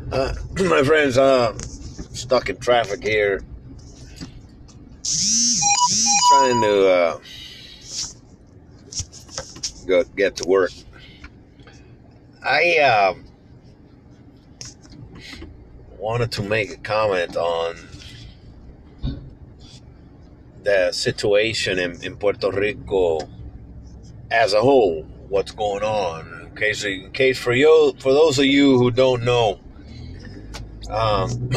My friends, stuck in traffic here, trying to get to work. I wanted to make a comment on the situation in Puerto Rico as a whole. What's going on? In case for those of you who don't know, um,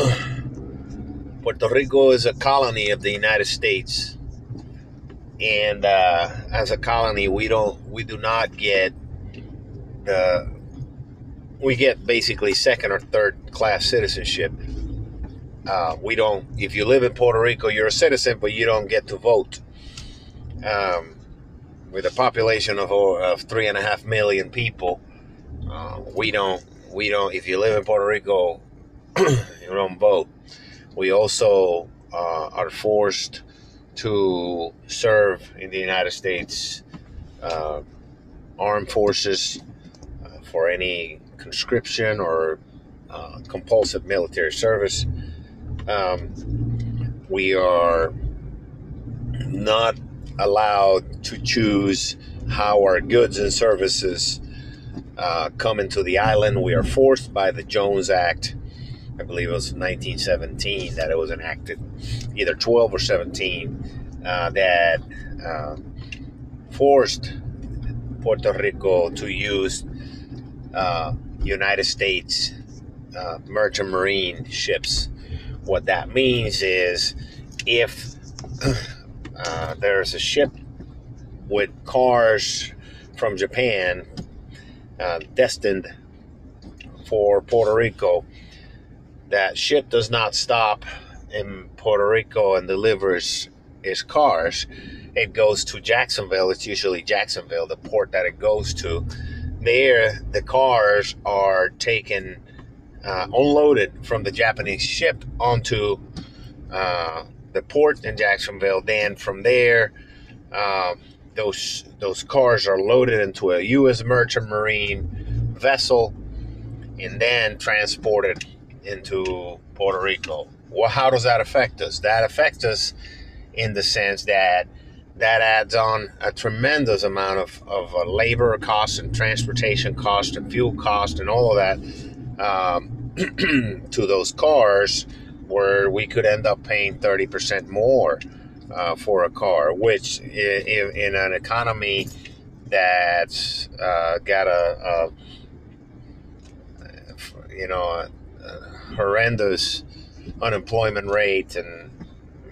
Puerto Rico is a colony of the United States, and as a colony, we do not get the we get basically second or third class citizenship. We don't. If you live in Puerto Rico, you're a citizen, but you don't get to vote. Um, with a population of 3.5 million people, we don't. We don't. If you live in Puerto Rico, you don't vote. We also are forced to serve in the United States uh, armed forces for any conscription or compulsive military service. We are not allowed to choose how our goods and services come into the island. We are forced by the Jones Act. I believe it was 1917 that it was enacted, either 12 or 17, that forced Puerto Rico to use United States merchant marine ships. What that means is if there's a ship with cars from Japan destined for Puerto Rico, that ship does not stop in Puerto Rico and delivers its cars. It goes to Jacksonville. It's usually Jacksonville, the port that it goes to. There, the cars are taken, unloaded from the Japanese ship onto the port in Jacksonville. Then from there, those cars are loaded into a U.S. merchant marine vessel and then transported into Puerto Rico. Well, how does that affect us? That affects us in the sense that adds on a tremendous amount of labor costs and transportation costs and fuel costs and all of that to those cars, where we could end up paying 30% more for a car, which in an economy that's got a horrendous unemployment rate, and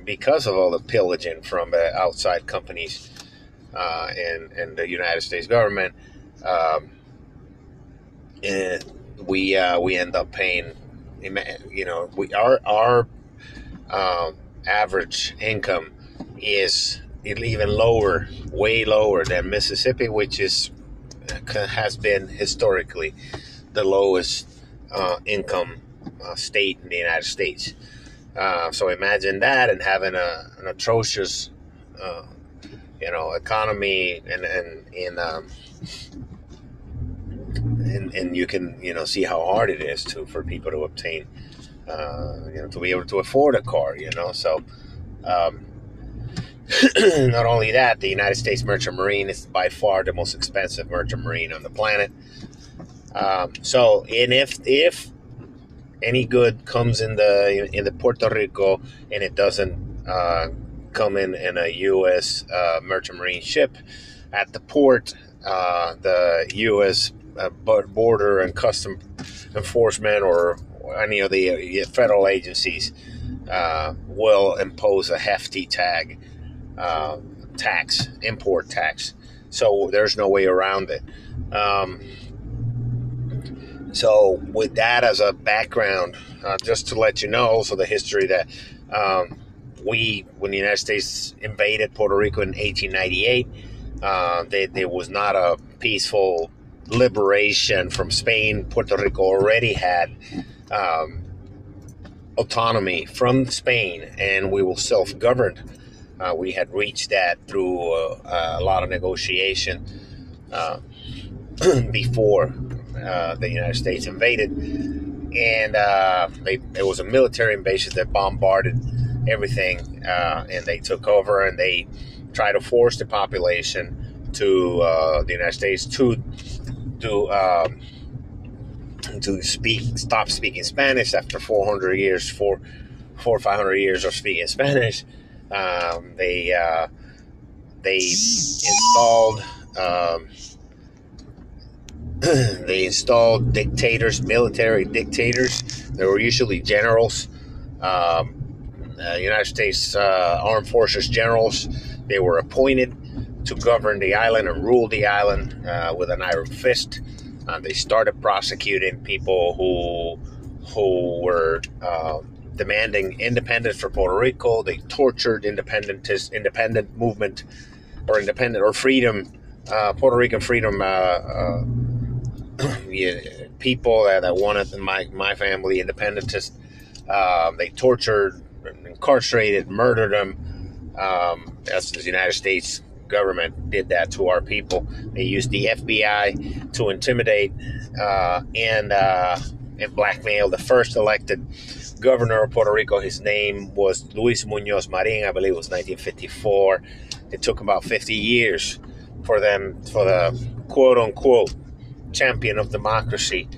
because of all the pillaging from outside companies and the United States government, and we end up paying. Our average income is even lower, way lower than Mississippi, which has been historically the lowest income state in the United States. So imagine that, and having an atrocious, economy, and you can see how hard it is for people to obtain, to be able to afford a car. So not only that, the United States merchant marine is by far the most expensive merchant marine on the planet. And if any good comes in the Puerto Rico and it doesn't come in a U.S. Merchant marine ship at the port, the U.S. Border and Custom Enforcement or any of the federal agencies will impose a hefty import tax. So there's no way around it. So with that as a background, just to let you know also the history that when the United States invaded Puerto Rico in 1898, there was not a peaceful liberation from Spain. Puerto Rico already had autonomy from Spain, and we were self-governed. We had reached that through a lot of negotiation before the United States invaded. and it was a military invasion that bombarded everything, and they took over, and they tried to force the population to the United States to stop speaking Spanish after 400 or 500 years of speaking Spanish. They installed they installed dictators, military dictators. They were usually generals, United States Armed Forces generals. They were appointed to govern the island and rule the island with an iron fist. They started prosecuting people who were demanding independence for Puerto Rico. They tortured independent movement or freedom, Puerto Rican freedom. People that wanted my family independentists. They tortured, incarcerated, murdered them. As the United States government did that to our people. They used the FBI to intimidate and blackmail the first elected governor of Puerto Rico. His name was Luis Muñoz Marin. I believe it was 1954. It took about 50 years for the quote unquote champion of democracy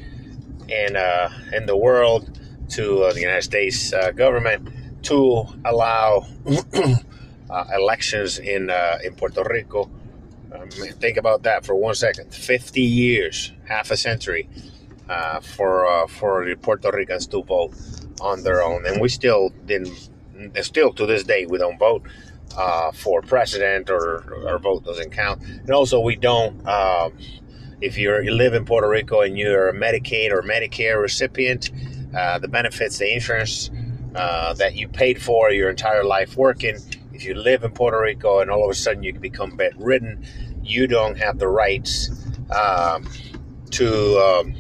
in the world to the United States government to allow elections in Puerto Rico. Think about that for 1 second. 50 years, half a century, for the Puerto Ricans to vote on their own, and we still didn't. Still to this day, we don't vote for president, or our vote doesn't count. And also, we don't. If you live in Puerto Rico and you're a Medicaid or Medicare recipient, the benefits, the insurance that you paid for your entire life working, if you live in Puerto Rico and all of a sudden you become bedridden, you don't have the rights to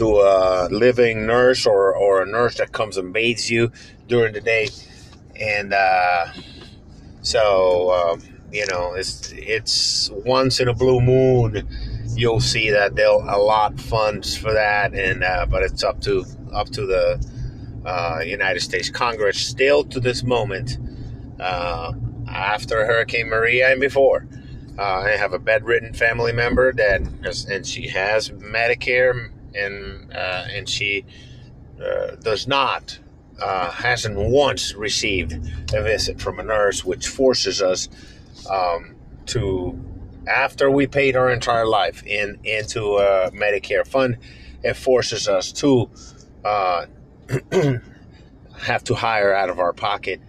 a living nurse or a nurse that comes and bathes you during the day. And so it's once in a blue moon you'll see that they'll allot funds for that, and but it's up to the United States Congress still to this moment, after Hurricane Maria and before. I have a bedridden family member and she has Medicare, and she hasn't once received a visit from a nurse, which forces us to, after we paid our entire life into a Medicare fund, it forces us to have to hire out of our pocket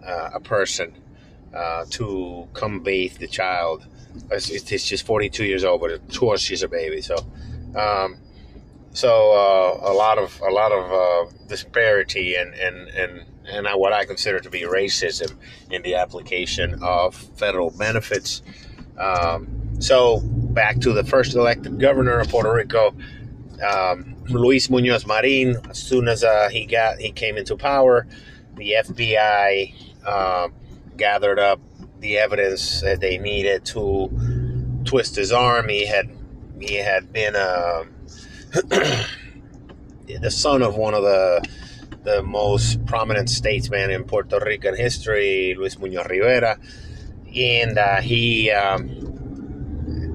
a person to come bathe the child. It's just 42 years old, but to us she's a baby. So a lot of disparity and what I consider to be racism in the application of federal benefits. So back to the first elected governor of Puerto Rico, Luis Muñoz Marin. As soon as he came into power, the FBI gathered up the evidence that they needed to twist his arm. He had been the son of one of the most prominent statesmen in Puerto Rican history, Luis Muñoz Rivera, and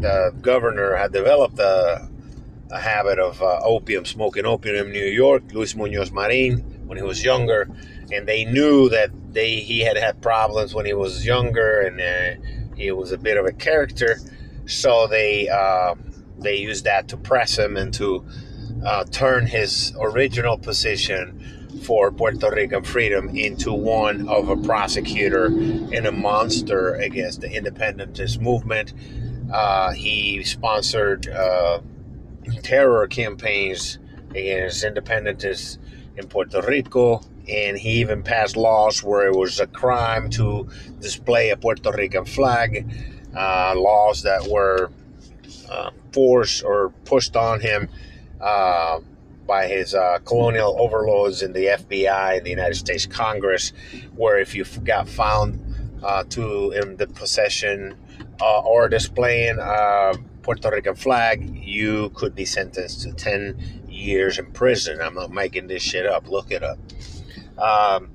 the governor had developed a habit of smoking opium in New York, Luis Muñoz Marin, when he was younger, and they knew that he had problems when he was younger, and he was a bit of a character, so they used that to press him and to turn his original position for Puerto Rican freedom into one of a prosecutor and a monster against the independentist movement. He sponsored terror campaigns against independentists in Puerto Rico, and he even passed laws where it was a crime to display a Puerto Rican flag, laws that were forced or pushed on him by his colonial overlords in the FBI and the United States Congress, where if you got found in the possession or displaying Puerto Rican flag, you could be sentenced to 10 years in prison. I'm not making this shit up. Look it up. Um,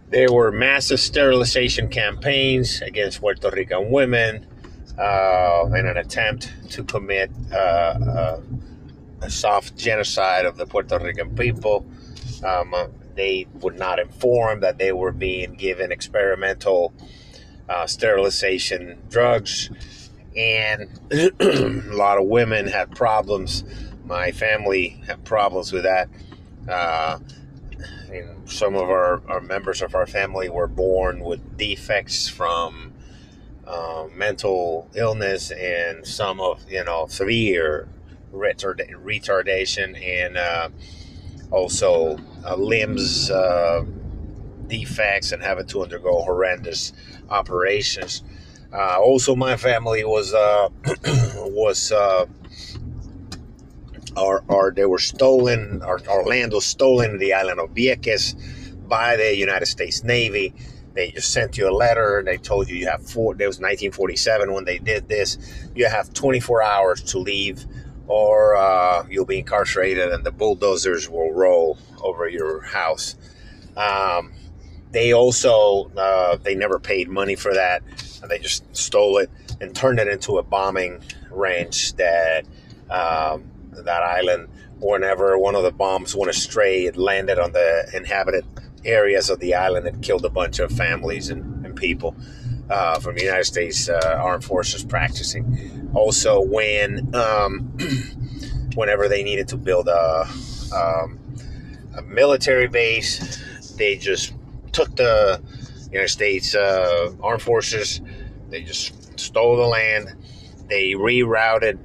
there were massive sterilization campaigns against Puerto Rican women in an attempt to commit a soft genocide of the Puerto Rican people. They would not inform that they were being given experimental sterilization drugs, and a lot of women had problems. My family had problems with that. Uh, and some of our members of our family were born with defects from mental illness, and some of severe retardation, and also limbs defects, and having to undergo horrendous operations. Also, my family was was or they were stolen, or Orlando stolen, the island of Vieques by the United States Navy. They just sent you a letter. They told you have there was 1947 when they did this. You have 24 hours to leave, or you'll be incarcerated, and the bulldozers will roll over your house. They also they never paid money for that. They just stole it and turned it into a bombing range that that island. Whenever one of the bombs went astray, it landed on the inhabited areas of the island and killed a bunch of families and people from the United States Armed Forces practicing. Also, whenever they needed to build a military base, they just took the United States Armed Forces. They just stole the land. They rerouted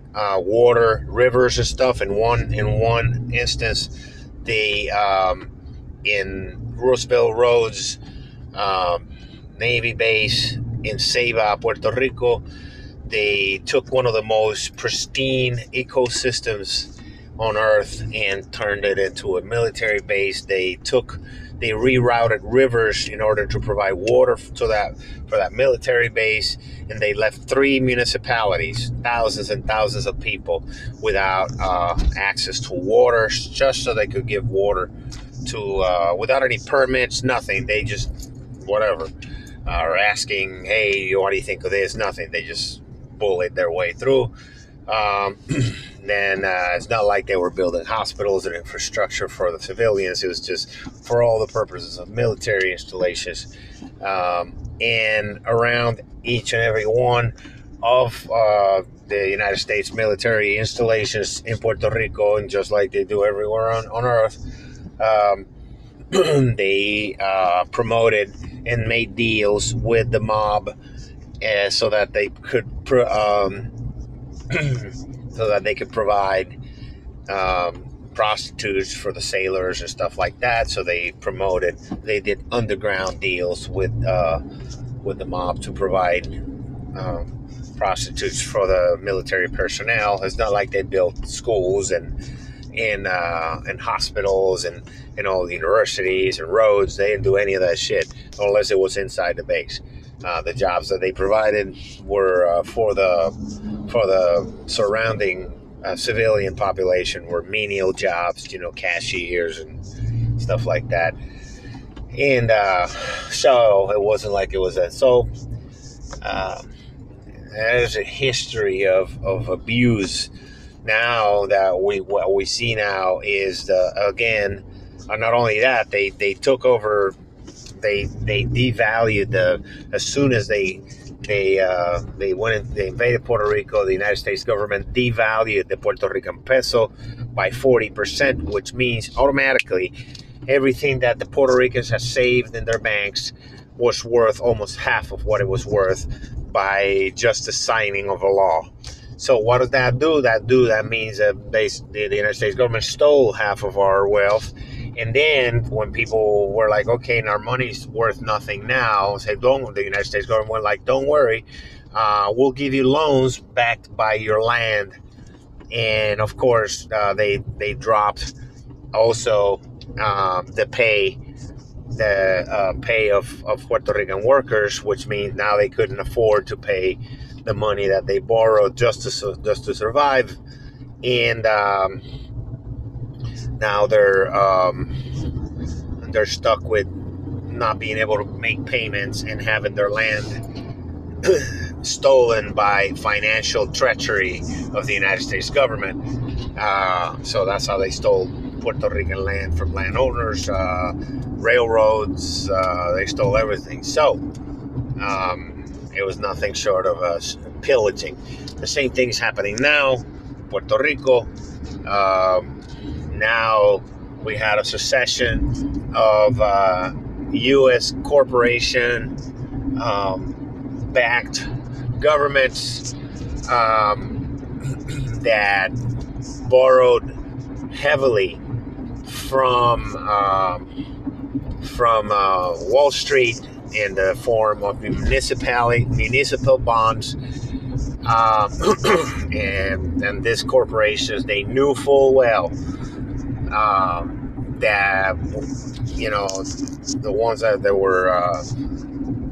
water, rivers, and stuff. In one instance, they in Roosevelt Roads Navy base in Ceiba, Puerto Rico, they took one of the most pristine ecosystems on Earth and turned it into a military base. They rerouted rivers in order to provide water for that military base, and they left 3 municipalities, thousands and thousands of people, without access to water, just so they could give water to without any permits, nothing. They just whatever are asking, hey, what do you think of this? Nothing. They just bullet their way through. Then it's not like they were building hospitals and infrastructure for the civilians. It was just for all the purposes of military installations. And around each and every one of the United States military installations in Puerto Rico, and just like they do everywhere on Earth, they promoted and made deals with the mob so that they could provide prostitutes for the sailors and stuff like that. So they did underground deals with the mob to provide prostitutes for the military personnel. It's not like they built schools and hospitals and all the universities and roads. They didn't do any of that shit unless it was inside the base. The jobs that they provided were for the surrounding civilian population were menial jobs, cashiers and stuff like that. And so it wasn't like it was that. So there's a history of abuse. Now that what we see now is not only that, they took over. They devalued as soon as they invaded Puerto Rico. The United States government devalued the Puerto Rican peso by 40%, which means automatically everything that the Puerto Ricans had saved in their banks was worth almost half of what it was worth by just the signing of a law. So what does that do? That means that the United States government stole half of our wealth. And then when people were like, okay, and our money's worth nothing now, the United States government went like, don't worry, we'll give you loans backed by your land. And of course, they dropped also the pay of Puerto Rican workers, which means now they couldn't afford to pay the money that they borrowed just to survive, and now they're stuck with not being able to make payments and having their land stolen by financial treachery of the United States government. So that's how they stole Puerto Rican land from landowners, railroads. They stole everything. So it was nothing short of pillaging. The same thing's happening now, Puerto Rico. Now we had a succession of U.S. corporation backed governments that borrowed heavily from Wall Street in the form of municipal bonds, and these corporations, they knew full well that, you know, the ones that were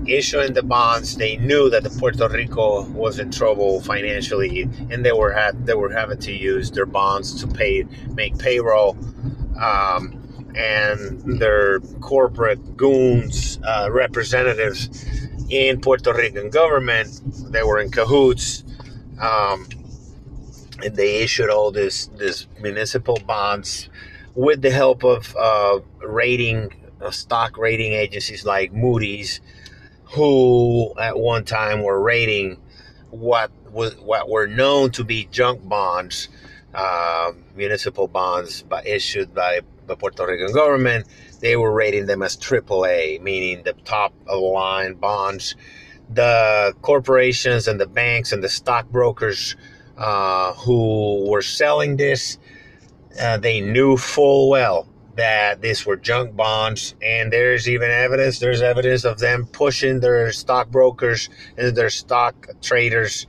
issuing the bonds, they knew that the Puerto Rico was in trouble financially, and they were having to use their bonds to make payroll, and their corporate goons, representatives in Puerto Rican government, they were in cahoots, and they issued all this municipal bonds with the help of stock rating agencies like Moody's, who at one time were rating what were known to be junk bonds, municipal bonds issued by the Puerto Rican government. They were rating them as AAA, meaning the top of the line bonds. The corporations and the banks and the stockbrokers who were selling this, they knew full well that these were junk bonds, and there's evidence of them pushing their stockbrokers and their stock traders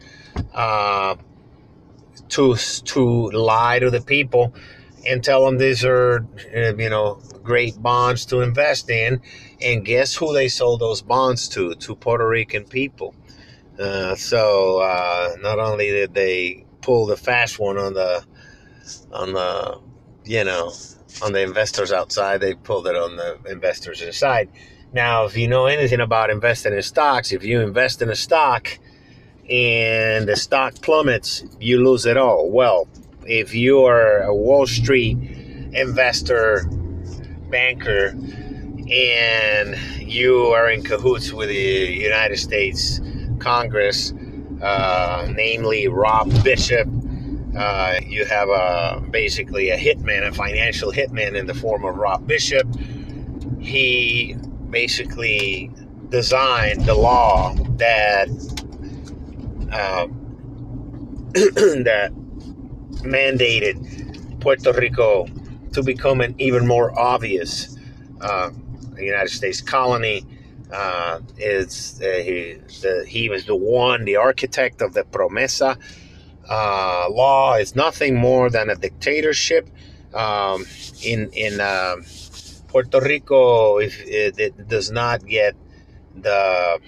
to lie to the people and tell them these are great bonds to invest in. And guess who they sold those bonds to Puerto Rican people. So not only did they pull the fast one on the investors outside, they pulled it on the investors inside. Now, if you know anything about investing in stocks, if you invest in a stock and the stock plummets, you lose it all. Well, if you are a Wall Street investor, banker, and you are in cahoots with the United States Congress, namely Rob Bishop, you have basically a hitman, a financial hitman in the form of Rob Bishop. He basically designed the law that that mandated Puerto Rico to become an even more obvious United States colony. He was the architect of the Promesa law. Is nothing more than a dictatorship. In Puerto Rico, if it does not get the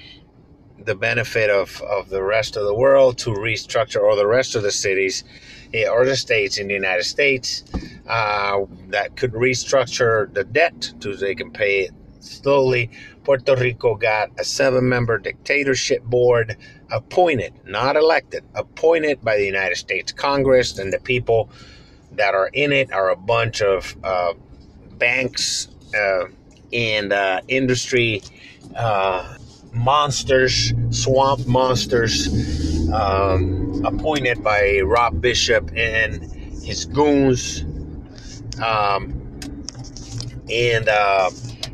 benefit of the rest of the world to restructure, or the rest of the cities or the states in the United States that could restructure the debt so they can pay it slowly. Puerto Rico got a 7-member dictatorship board appointed, not elected, appointed by the United States Congress, and the people that are in it are a bunch of banks and industry monsters, swamp monsters, appointed by Rob Bishop and his goons.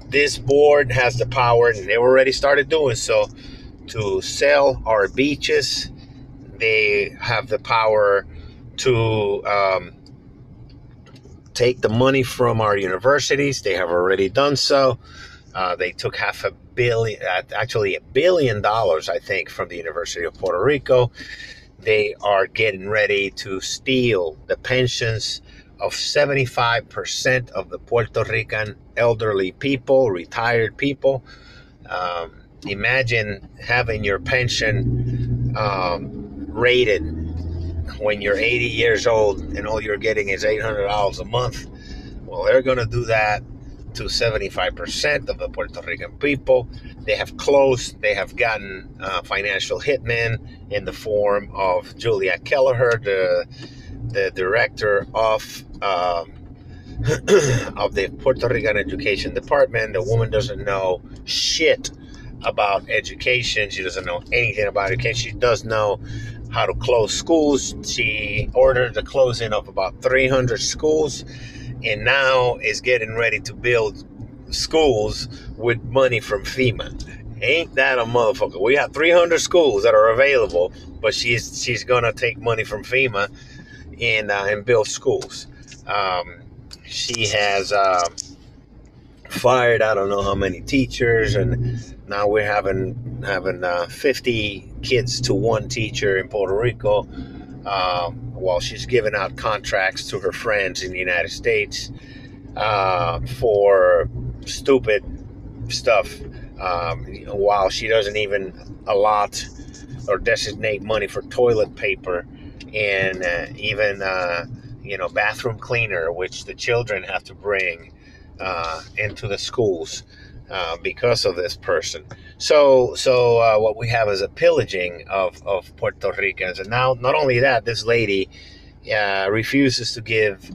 This board has the power, and they already started doing so, to sell our beaches. They have the power to take the money from our universities. They have already done so. They took $500 million, actually $1 billion, I think, from the University of Puerto Rico. They are getting ready to steal the pensions of 75% of the Puerto Rican elderly people, retired people. Imagine having your pension rated when you're 80 years old and all you're getting is $800 a month. Well, they're going to do that to 75% of the Puerto Rican people. They have closed, they have gotten financial hitmen in the form of Julia Kelleher, the director of of the Puerto Rican Education Department. The woman doesn't know shit about education. She doesn't know anything about education. She does know how to close schools. She ordered the closing of about 300 schools and now is getting ready to build schools with money from FEMA. Ain't that a motherfucker? We have 300 schools that are available, but she's gonna take money from FEMA and build schools. She has fired I don't know how many teachers, and now we're having 50 kids to one teacher in Puerto Rico, while she's giving out contracts to her friends in the United States for stupid stuff, while she doesn't even allot or designate money for toilet paper and even bathroom cleaner, which the children have to bring into the schools because of this person. So what we have is a pillaging of Puerto Ricans. And now, not only that, this lady refuses to give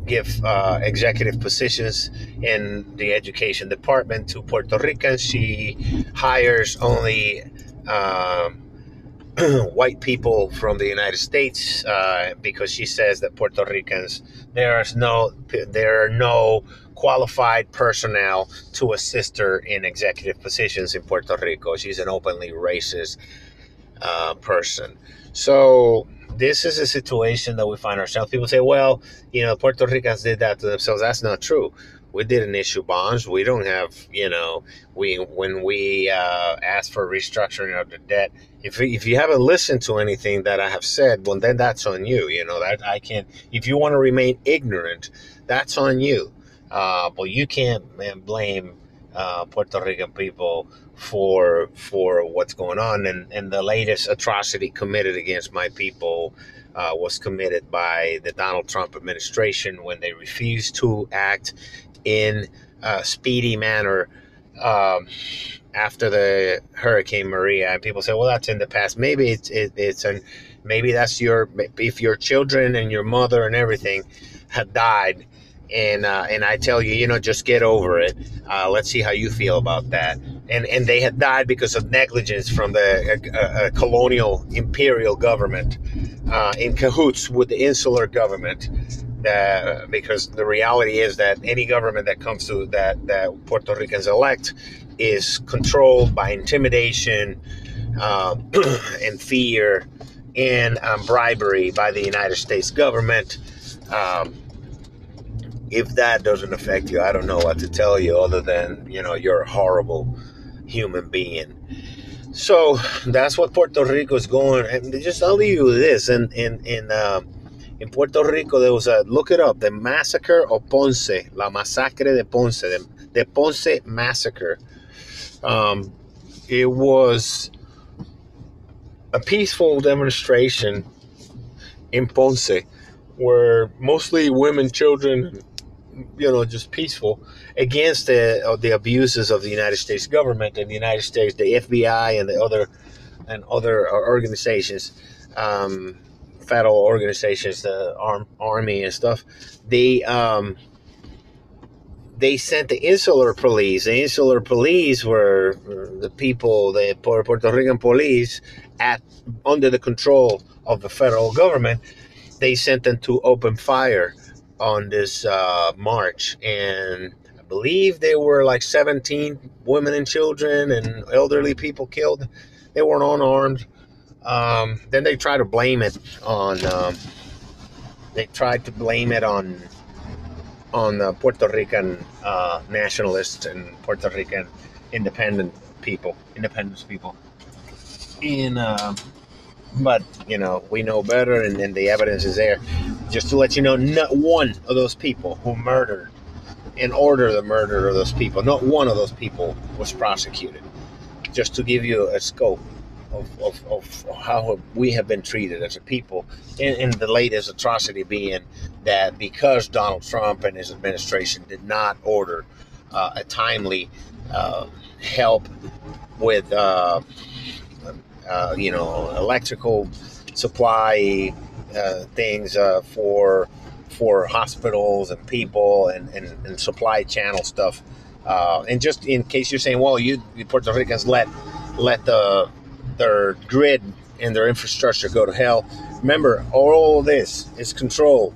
executive positions in the education department to Puerto Ricans. She hires only white people from the United States because she says that Puerto Ricans, there are no qualified personnel to assist her in executive positions in Puerto Rico. She's an openly racist person. So this is a situation that we find ourselves. People say, well, Puerto Ricans did that to themselves. That's not true. We didn't issue bonds. We don't have, when we asked for restructuring of the debt. If you haven't listened to anything that I have said, well, then that's on you. That I can't. If you want to remain ignorant, that's on you. But you can't blame Puerto Rican people for what's going on. And the latest atrocity committed against my people was committed by the Donald Trump administration when they refused to act in a speedy manner after the Hurricane Maria. And people say, well, that's in the past. Maybe maybe that's if your children and your mother and everything had died. And I tell you, just get over it. Let's see how you feel about that. And they had died because of negligence from the colonial imperial government in cahoots with the insular government. Because the reality is that any government that comes to that Puerto Ricans elect is controlled by intimidation and fear and bribery by the United States government. If that doesn't affect you, I don't know what to tell you other than, you're a horrible human being. So that's what Puerto Rico is going. And just I'll leave you with this. In Puerto Rico, there was look it up, the massacre of Ponce, la masacre de Ponce, the Ponce massacre. It was a peaceful demonstration in Ponce where mostly women, children, just peaceful against the abuses of the United States government and the United States, the FBI and the other organizations, federal organizations, the army and stuff. They sent the insular police. The insular police were the people, the Puerto Rican police, under the control of the federal government. They sent them to open fire on this march, and I believe there were like 17 women and children and elderly people killed. They weren't unarmed. Then they tried to blame it on the Puerto Rican nationalists and Puerto Rican independence people. But we know better, and the evidence is there. Just to let you know, not one of those people who murdered and ordered the murder of those people, not one of those people was prosecuted. Just to give you a scope of how we have been treated as a people. And the latest atrocity being that because Donald Trump and his administration did not order a timely help with electrical supply things for hospitals and people and supply channel stuff. And just in case you're saying, well, you Puerto Ricans let their grid and their infrastructure go to hell. Remember, all this is controlled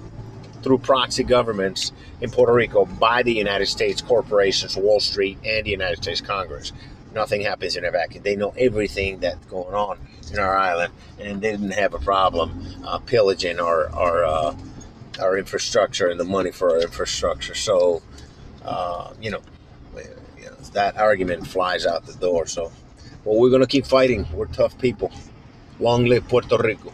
through proxy governments in Puerto Rico by the United States corporations, Wall Street, and the United States Congress. Nothing happens in a vacuum. They know everything that's going on in our island, and they didn't have a problem pillaging our infrastructure and the money for our infrastructure. So, that argument flies out the door. So, well, we're going to keep fighting. We're tough people. Long live Puerto Rico.